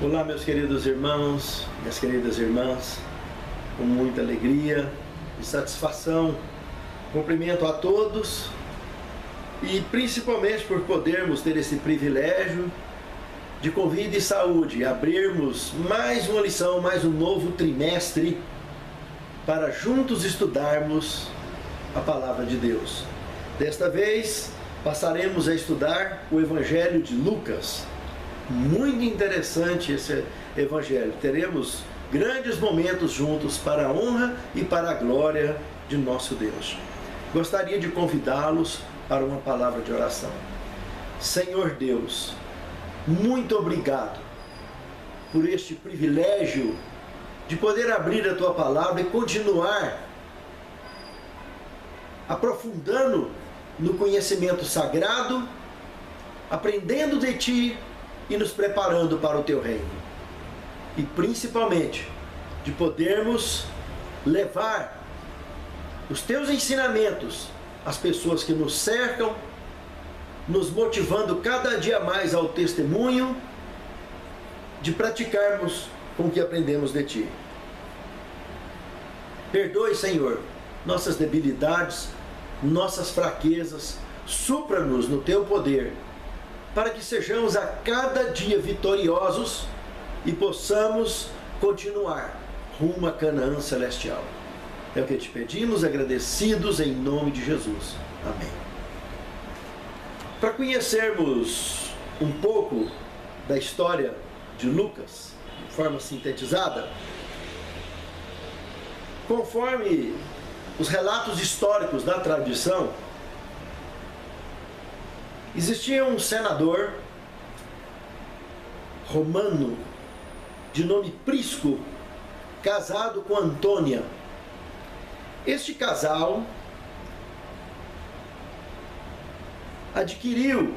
Olá, meus queridos irmãos, minhas queridas irmãs, com muita alegria e satisfação, cumprimento a todos e principalmente por podermos ter esse privilégio de, com vida e saúde, abrirmos mais uma lição, mais um novo trimestre para juntos estudarmos a Palavra de Deus. Desta vez, passaremos a estudar o Evangelho de Lucas. Muito interessante esse Evangelho. Teremos grandes momentos juntos para a honra e para a glória de nosso Deus. Gostaria de convidá-los para uma palavra de oração. Senhor Deus, muito obrigado por este privilégio de poder abrir a Tua Palavra e continuar aprofundando no conhecimento sagrado, aprendendo de Ti e nos preparando para o Teu reino. E principalmente de podermos levar os Teus ensinamentos às pessoas que nos cercam, nos motivando cada dia mais ao testemunho, de praticarmos com o que aprendemos de Ti. Perdoe, Senhor, nossas debilidades, nossas fraquezas, supra-nos no Teu poder, para que sejamos a cada dia vitoriosos e possamos continuar rumo a Canaã celestial. É o que te pedimos, agradecidos em nome de Jesus. Amém. Para conhecermos um pouco da história de Lucas, de forma sintetizada, conforme os relatos históricos da tradição, existia um senador romano de nome Prisco, casado com Antônia. Este casal adquiriu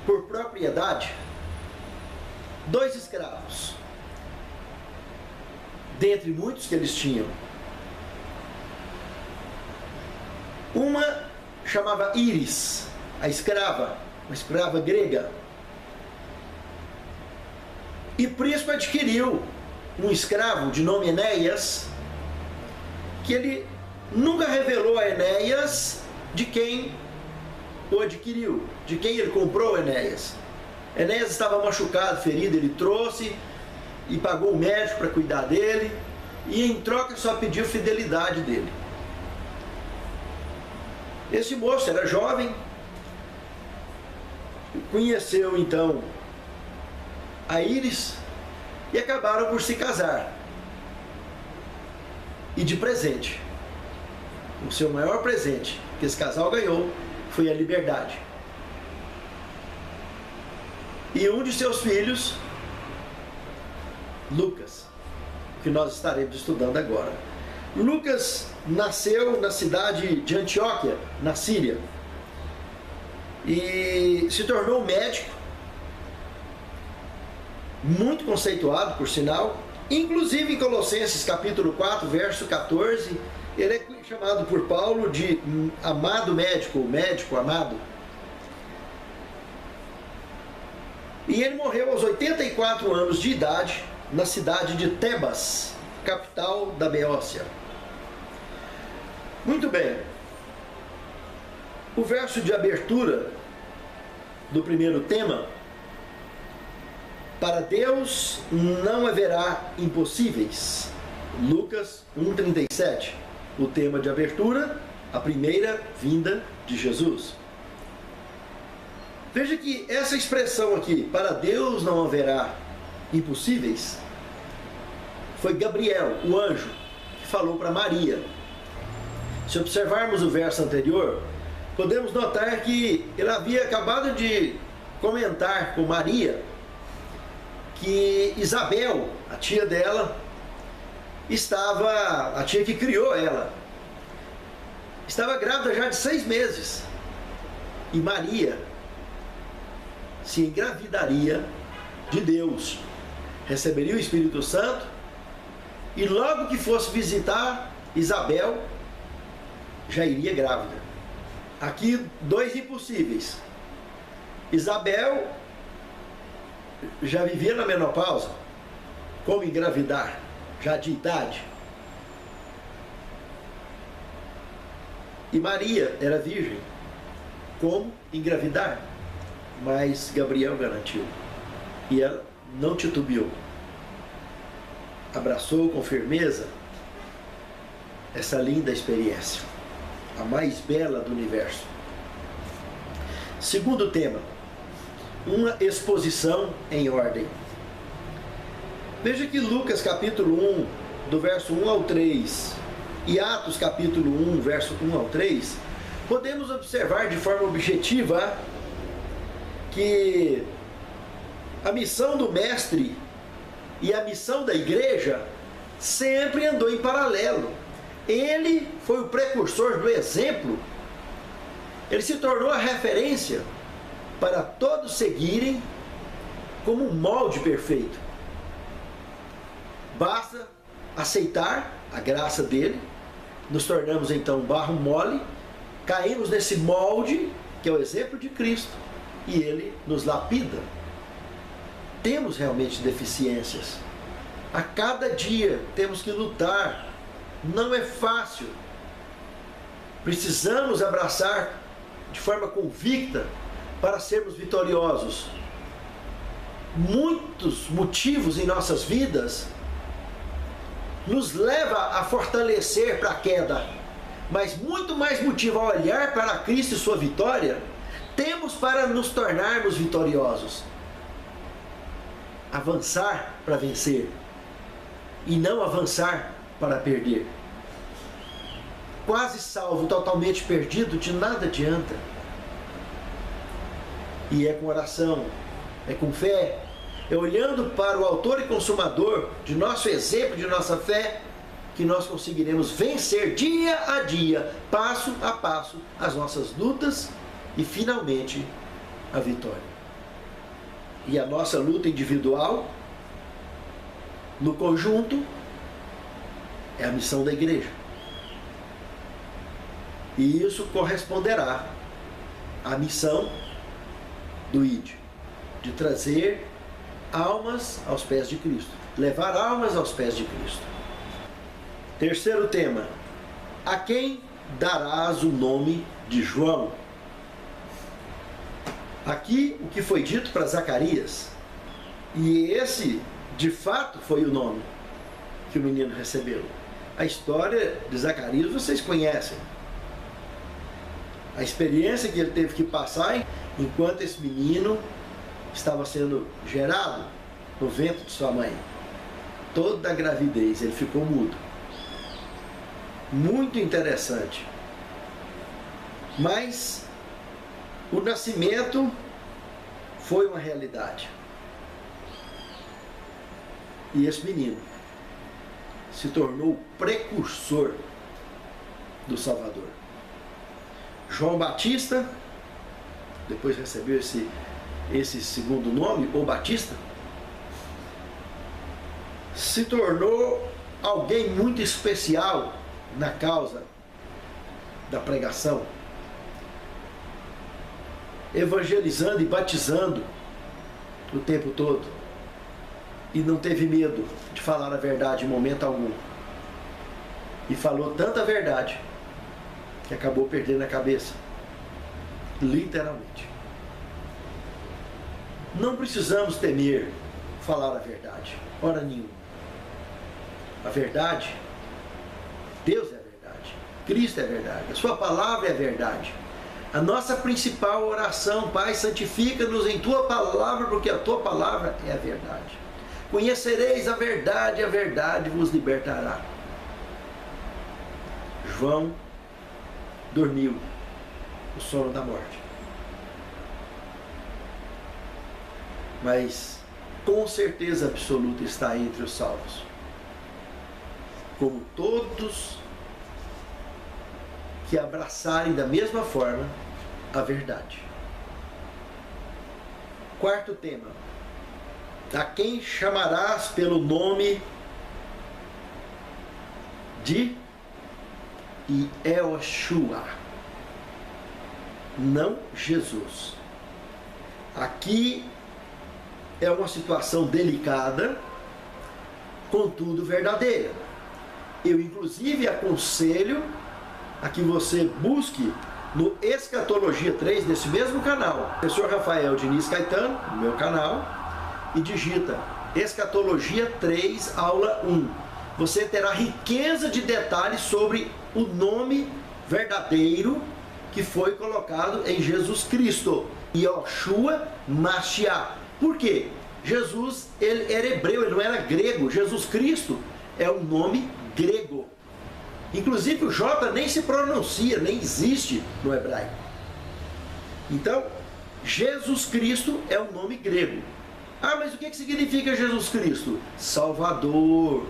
por propriedade 2 escravos, dentre muitos que eles tinham. Uma chamava Íris, a escrava, uma escrava grega. E Prisco adquiriu um escravo de nome Enéas, que ele nunca revelou a Enéas de quem o adquiriu, de quem ele comprou Enéas. Enéas estava machucado, ferido, ele trouxe e pagou o médico para cuidar dele, e em troca só pediu fidelidade dele. Esse moço era jovem, conheceu então a Íris e acabaram por se casar. E de presente, o seu maior presente que esse casal ganhou foi a liberdade. E um de seus filhos, Lucas, que nós estaremos estudando agora. Lucas nasceu na cidade de Antioquia, na Síria, e se tornou médico, muito conceituado, por sinal. Inclusive em Colossenses capítulo 4, verso 14, ele é chamado por Paulo de amado médico, ou médico amado. E ele morreu aos 84 anos de idade, na cidade de Tebas, capital da Beócia. Muito bem. O verso de abertura do primeiro tema: para Deus não haverá impossíveis. Lucas 1,37. O tema de abertura, a primeira vinda de Jesus. Veja que essa expressão aqui, para Deus não haverá impossíveis, foi Gabriel, o anjo, que falou para Maria. Se observarmos o verso anterior, podemos notar que ele havia acabado de comentar com Maria que Isabel, a tia dela, a tia que criou ela, estava grávida já de 6 meses. E Maria se engravidaria de Deus, receberia o Espírito Santo, e logo que fosse visitar Isabel, já iria grávida. Aqui 2 impossíveis. Isabel já vivia na menopausa, como engravidar, já de idade. E Maria era virgem, como engravidar, mas Gabriel garantiu. E ela não titubeou. Abraçou com firmeza essa linda experiência, a mais bela do universo. Segundo tema, uma exposição em ordem. Veja que Lucas capítulo 1, do verso 1 ao 3, e Atos capítulo 1, verso 1 ao 3, podemos observar de forma objetiva que a missão do mestre e a missão da igreja sempre andou em paralelo. Ele foi o precursor do exemplo. Ele se tornou a referência para todos seguirem como um molde perfeito. Basta aceitar a graça dele, nos tornamos então barro mole, caímos nesse molde que é o exemplo de Cristo e ele nos lapida. Temos realmente deficiências. A cada dia temos que lutar. Não é fácil. Precisamos abraçar de forma convicta para sermos vitoriosos. Muitos motivos em nossas vidas nos leva a fortalecer para a queda, mas muito mais motivo a olhar para Cristo e sua vitória temos para nos tornarmos vitoriosos. Avançar para vencer e não avançar para perder. Quase salvo, totalmente perdido, de nada adianta. E é com oração, é com fé, é olhando para o autor e consumador de nosso exemplo, de nossa fé, que nós conseguiremos vencer dia a dia, passo a passo, as nossas lutas e finalmente a vitória. E a nossa luta individual, no conjunto, é a missão da igreja. E isso corresponderá à missão do ID, de trazer almas aos pés de Cristo, levar almas aos pés de Cristo. Terceiro tema: a quem darás o nome de João? Aqui o que foi dito para Zacarias, e esse de fato foi o nome que o menino recebeu. A história de Zacarias vocês conhecem. A experiência que ele teve que passar enquanto esse menino estava sendo gerado no ventre de sua mãe. Toda a gravidez, ele ficou mudo. Muito interessante. Mas o nascimento foi uma realidade. E esse menino se tornou o precursor do Salvador. João Batista, depois recebeu esse segundo nome, o Batista, se tornou alguém muito especial na causa da pregação, evangelizando e batizando o tempo todo, e não teve medo de falar a verdade em momento algum, e falou tanta verdade que acabou perdendo a cabeça, literalmente. Não precisamos temer falar a verdade, hora nenhuma. A verdade, Deus é a verdade, Cristo é a verdade, a sua palavra é a verdade. A nossa principal oração: Pai, santifica-nos em tua palavra, porque a tua palavra é a verdade. Conhecereis a verdade vos libertará. João dormiu o sono da morte, mas com certeza absoluta está entre os salvos, como todos que abraçarem da mesma forma a verdade. Quarto tema: a quem chamarás pelo nome de Yeshua, não Jesus. Aqui é uma situação delicada, contudo verdadeira. Eu, inclusive, aconselho a que você busque no Escatologia 3, nesse mesmo canal, professor Rafael Diniz Caetano, no meu canal, e digita Escatologia 3, aula 1. Você terá riqueza de detalhes sobre o nome verdadeiro que foi colocado em Jesus Cristo, Yoshua Mashiach. Por quê? Jesus, ele era hebreu, ele não era grego. Jesus Cristo é um nome grego. Inclusive o J nem se pronuncia, nem existe no hebraico. Então, Jesus Cristo é um nome grego. Ah, mas o que significa Jesus Cristo? Salvador,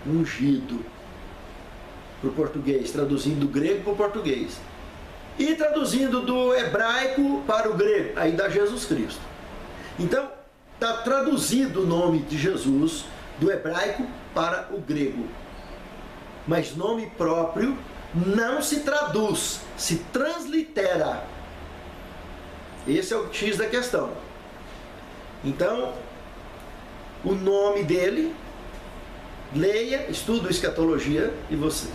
ungido. Para o português, traduzindo do grego para o português. E traduzindo do hebraico para o grego, aí dá Jesus Cristo. Então, está traduzido o nome de Jesus do hebraico para o grego. Mas nome próprio não se traduz, se translitera. Esse é o X da questão. Então, o nome dele, leia, estuda Escatologia, e você,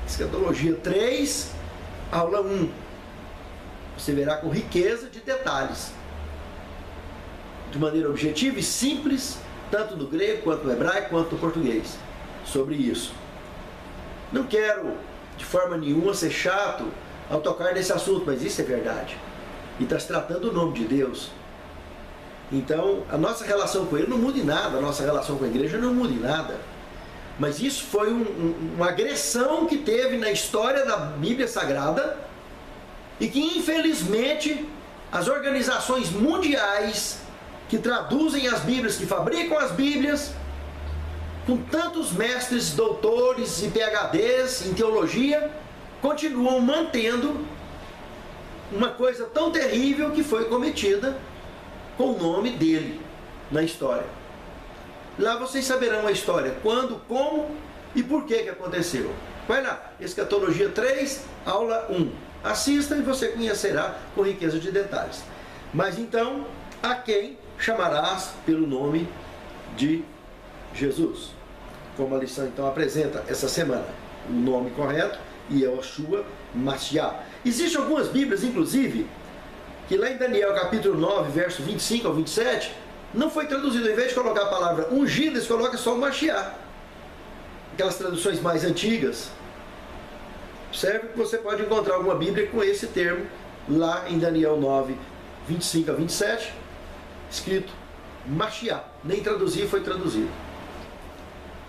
Escatologia 3, aula 1. Você verá com riqueza de detalhes, de maneira objetiva e simples, tanto no grego, quanto no hebraico, quanto no português, sobre isso. Não quero, de forma nenhuma, ser chato ao tocar nesse assunto, mas isso é verdade. E está se tratando do nome de Deus. Então, a nossa relação com Ele não muda em nada, a nossa relação com a igreja não muda em nada. Mas isso foi uma agressão que teve na história da Bíblia Sagrada e que, infelizmente, as organizações mundiais que traduzem as Bíblias, que fabricam as Bíblias, com tantos mestres, doutores e PhDs em teologia, continuam mantendo uma coisa tão terrível que foi cometida com o nome dele na história. Lá vocês saberão a história, quando, como e por que aconteceu. Vai lá, Escatologia 3, aula 1. Assista e você conhecerá com riqueza de detalhes. Mas então, a quem chamarás pelo nome de Jesus? Como a lição então apresenta essa semana, o nome correto, Yoshua Mashiach. Existem algumas Bíblias, inclusive, que lá em Daniel capítulo 9, verso 25 ao 27, não foi traduzido. Ao invés de colocar a palavra ungido, eles colocam só o Mashiach. Aquelas traduções mais antigas. Observe que você pode encontrar alguma Bíblia com esse termo, lá em Daniel 9, 25 a 27, escrito Mashiach. Nem traduzir, foi traduzido.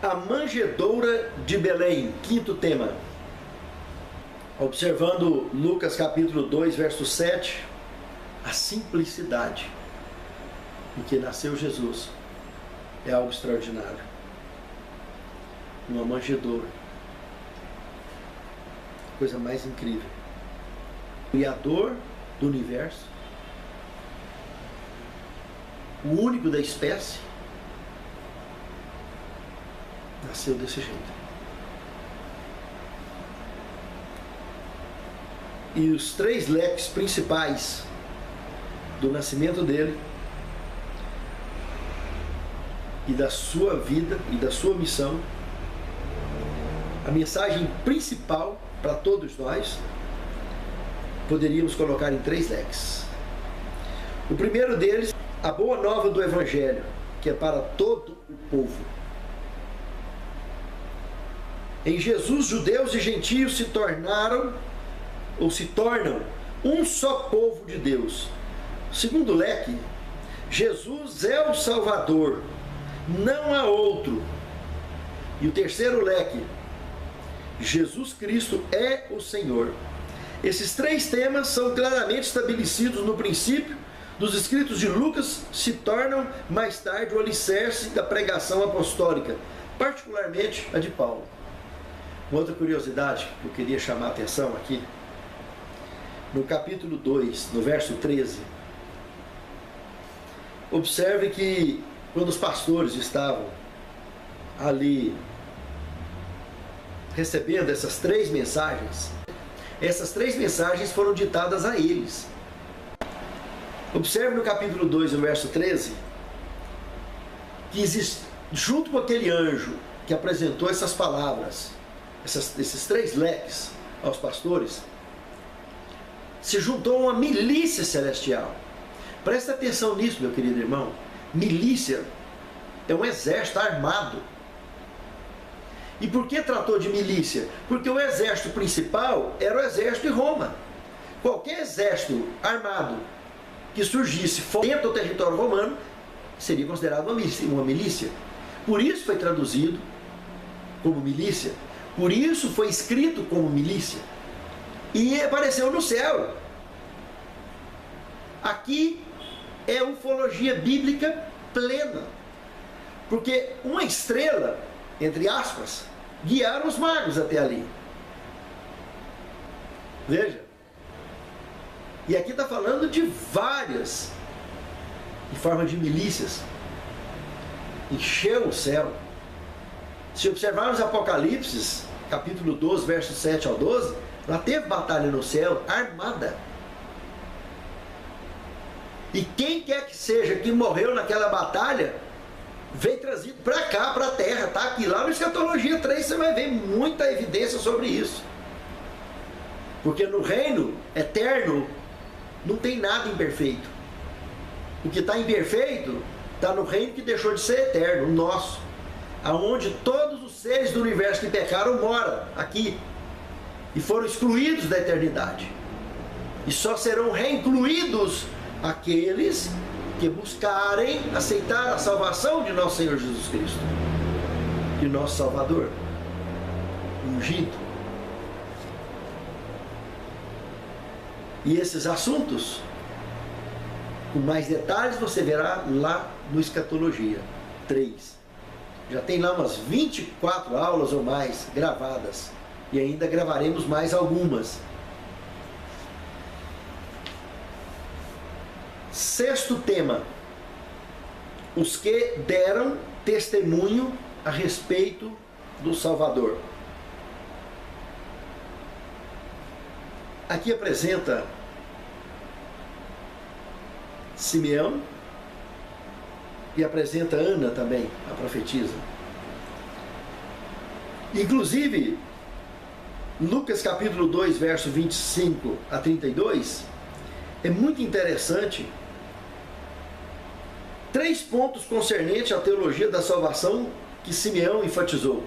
A manjedoura de Belém, quinto tema. Observando Lucas capítulo 2, verso 7, a simplicidade em que nasceu Jesus é algo extraordinário. Uma manjedoura. Coisa mais incrível. Criador do universo, o único da espécie, nasceu desse jeito. E os três leques principais do nascimento dele e da sua vida e da sua missão, a mensagem principal para todos nós, poderíamos colocar em três leques. O primeiro deles, a boa nova do Evangelho, que é para todo o povo. Em Jesus, judeus e gentios se tornaram, ou se tornam, um só povo de Deus. Segundo leque, Jesus é o Salvador, não há outro. E o terceiro leque, Jesus Cristo é o Senhor. Esses três temas são claramente estabelecidos no princípio dos escritos de Lucas, se tornam mais tarde o alicerce da pregação apostólica, particularmente a de Paulo. Uma outra curiosidade que eu queria chamar a atenção aqui, no capítulo 2, no verso 13, observe que quando os pastores estavam ali recebendo essas três mensagens foram ditadas a eles. Observe no capítulo 2, no verso 13, que existe, junto com aquele anjo que apresentou essas palavras, esses 3 leques aos pastores, se juntou uma milícia celestial. Presta atenção nisso, meu querido irmão. Milícia é um exército armado. E por que tratou de milícia? Porque o exército principal era o exército de Roma. Qualquer exército armado que surgisse dentro do território romano seria considerado uma milícia. Por isso foi traduzido como milícia. Por isso foi escrito como milícia. E apareceu no céu. Aqui é ufologia bíblica plena. Porque uma estrela, entre aspas, guiaram os magos até ali. Veja. E aqui está falando de várias, em forma de milícias. Encheu o céu. Se observarmos Apocalipse, capítulo 12, versos 7 ao 12, lá teve batalha no céu, armada. E quem quer que seja que morreu naquela batalha, veio trazido para cá, para a terra, está aqui. Lá no Escatologia 3 você vai ver muita evidência sobre isso. Porque no reino eterno não tem nada imperfeito. O que está imperfeito está no reino que deixou de ser eterno, o nosso. Aonde todos os seres do universo que pecaram moram, aqui. E foram excluídos da eternidade. E só serão reincluídos aqueles que buscarem aceitar a salvação de nosso Senhor Jesus Cristo, de nosso Salvador, ungido. E esses assuntos, com mais detalhes, você verá lá no Escatologia 3. Já tem lá umas 24 aulas ou mais gravadas, e ainda gravaremos mais algumas. 6º tema: os que deram testemunho a respeito do Salvador. Aqui apresenta Simeão e apresenta Ana também, a profetisa. Inclusive, Lucas capítulo 2, verso 25 a 32, é muito interessante. 3 pontos concernentes à teologia da salvação que Simeão enfatizou.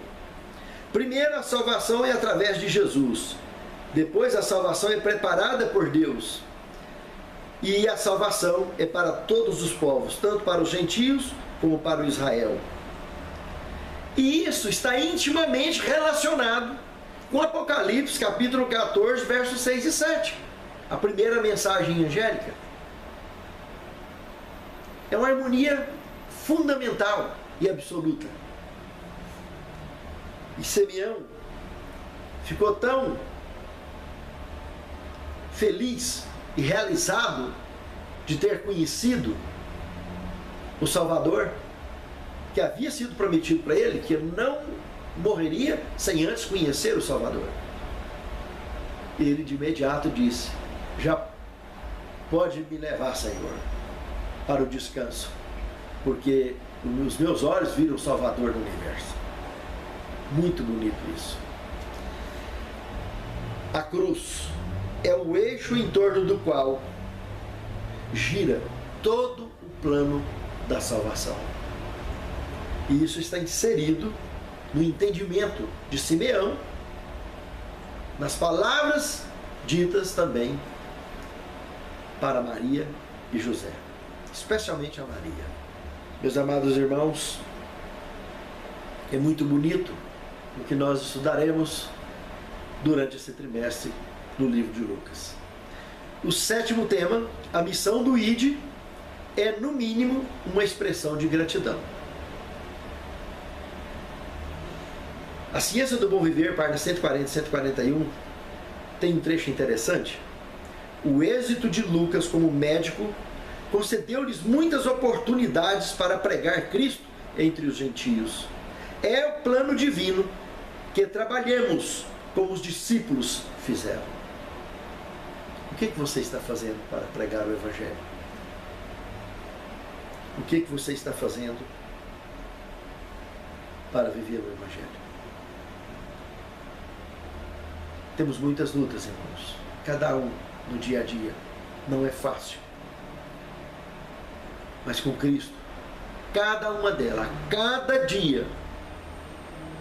Primeiro, a salvação é através de Jesus. Depois, a salvação é preparada por Deus. E a salvação é para todos os povos, tanto para os gentios como para o Israel. E isso está intimamente relacionado com Apocalipse capítulo 14, versos 6 e 7. A primeira mensagem angélica. É uma harmonia fundamental e absoluta. E Simeão ficou tão feliz e realizado de ter conhecido o Salvador, que havia sido prometido para ele, que ele não morreria sem antes conhecer o Salvador. Ele de imediato disse: já pode me levar, Senhor, para o descanso, porque os meus olhos viram o Salvador do universo. Muito bonito isso. A cruz é o eixo em torno do qual gira todo o plano da salvação. E isso está inserido no entendimento de Simeão, nas palavras ditas também para Maria e José, especialmente a Maria. Meus amados irmãos, é muito bonito o que nós estudaremos durante esse trimestre no livro de Lucas. O 7º tema, a missão do ID, é no mínimo uma expressão de gratidão. A Ciência do Bom Viver, página 140 e 141, tem um trecho interessante. O êxito de Lucas como médico concedeu-lhes muitas oportunidades para pregar Cristo entre os gentios. É o plano divino que trabalhemos como os discípulos fizeram. O que você está fazendo para pregar o Evangelho? O que você está fazendo para viver o Evangelho. Temos muitas lutas, irmãos. Cada um no dia a dia. Não é fácil. Mas com Cristo, cada uma delas, cada dia,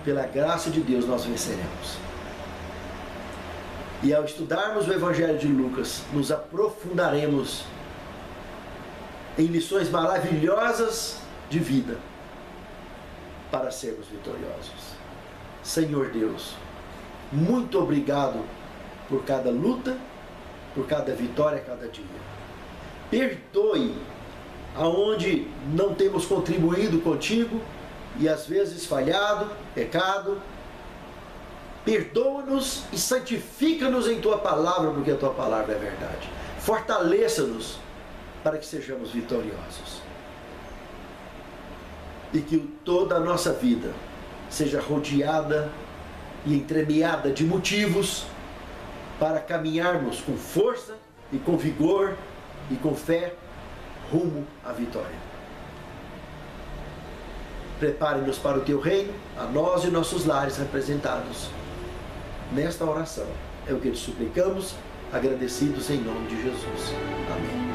pela graça de Deus, nós venceremos. E ao estudarmos o Evangelho de Lucas, nos aprofundaremos em lições maravilhosas de vida para sermos vitoriosos. Senhor Deus, muito obrigado por cada luta, por cada vitória a cada dia. Perdoe aonde não temos contribuído contigo e às vezes falhado, pecado. Perdoa-nos e santifica-nos em tua palavra, porque a tua palavra é verdade. Fortaleça-nos para que sejamos vitoriosos. E que toda a nossa vida seja rodeada e entremeada de motivos para caminharmos com força e com vigor e com fé rumo à vitória. Prepare-nos para o teu reino, a nós e nossos lares representados nesta oração. É o que te suplicamos, agradecidos em nome de Jesus. Amém.